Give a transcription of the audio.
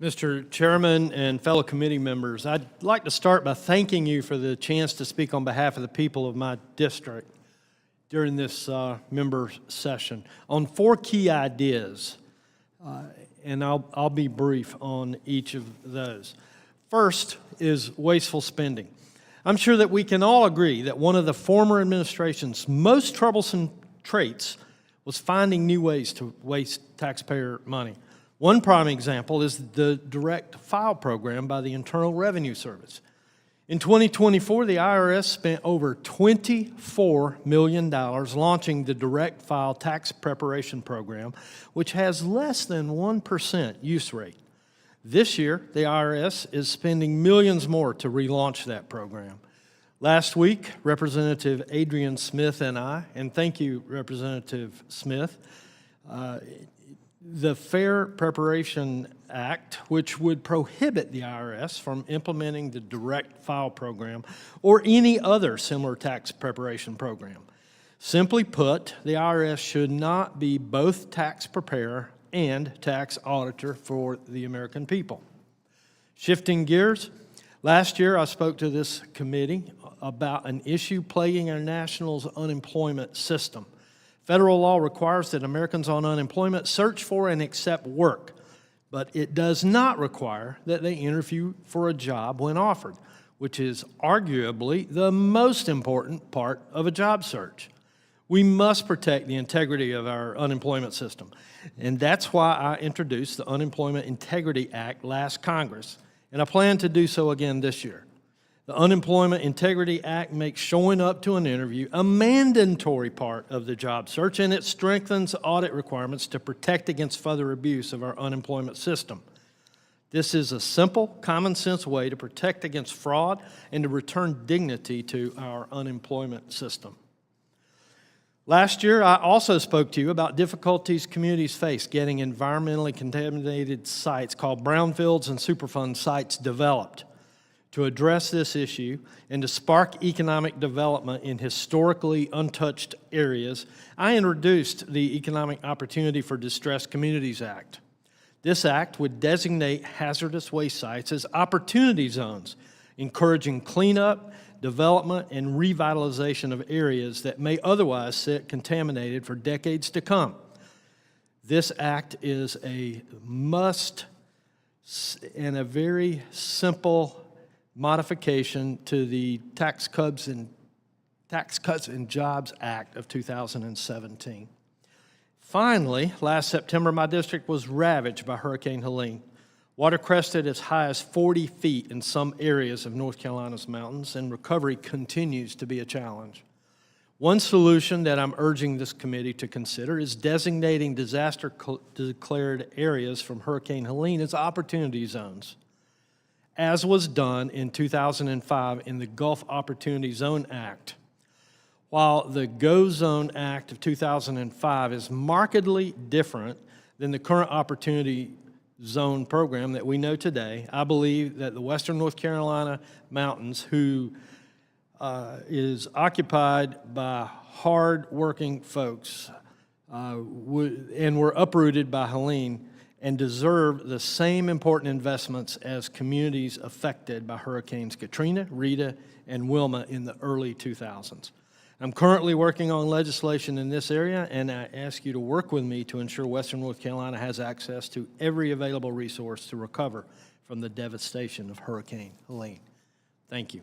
Mr. Chairman and fellow committee members, I'd like to start by thanking you for the chance to speak on behalf of the people of my district during this member session on 4 key ideas, and I'll be brief on each of those. First is wasteful spending. I'm sure that we can all agree that one of the former administration's most troublesome traits was finding new ways to waste taxpayer money. One prime example is the direct file program by the Internal Revenue Service. In 2024, the IRS spent over $24 million launching the direct file tax preparation program, which has less than 1% use rate. This year, the IRS is spending millions more to relaunch that program. Last week, Representative Adrian Smith and I, and thank you, Representative Smith, the Fair Preparation Act, which would prohibit the IRS from implementing the direct file program or any other similar tax preparation program. Simply put, the IRS should not be both tax preparer and tax auditor for the American people. Shifting gears, last year I spoke to this committee about an issue plaguing our national's unemployment system. Federal law requires that Americans on unemployment search for and accept work, but it does not require that they interview for a job when offered, which is arguably the most important part of a job search. We must protect the integrity of our unemployment system, and that's why I introduced the Unemployment Integrity Act last Congress, and I plan to do so again this year. The Unemployment Integrity Act makes showing up to an interview a mandatory part of the job search, and it strengthens audit requirements to protect against further abuse of our unemployment system. This is a simple, common-sense way to protect against fraud and to return dignity to our unemployment system. Last year, I also spoke to you about difficulties communities face getting environmentally contaminated sites called brownfields and Superfund sites developed. To address this issue and to spark economic development in historically untouched areas, I introduced the Economic Opportunity for Distressed Communities Act. This act would designate hazardous waste sites as opportunity zones, encouraging cleanup, development, and revitalization of areas that may otherwise sit contaminated for decades to come. This act is a must and a very simple modification to the Tax Cuts and Jobs Act of 2017. Finally, last September, my district was ravaged by Hurricane Helene. Water crested as high as 40 feet in some areas of North Carolina's mountains, and recovery continues to be a challenge. One solution that I'm urging this committee to consider is designating disaster-declared areas from Hurricane Helene as opportunity zones, as was done in 2005 in the Gulf Opportunity Zone Act. While the GO Zone Act of 2005 is markedly different than the current Opportunity Zone program that we know today, I believe that the Western North Carolina mountains, who is occupied by hard-working folks and were uprooted by Helene, and deserve the same important investments as communities affected by Hurricanes Katrina, Rita, and Wilma in the early 2000s. I'm currently working on legislation in this area, and I ask you to work with me to ensure Western North Carolina has access to every available resource to recover from the devastation of Hurricane Helene. Thank you.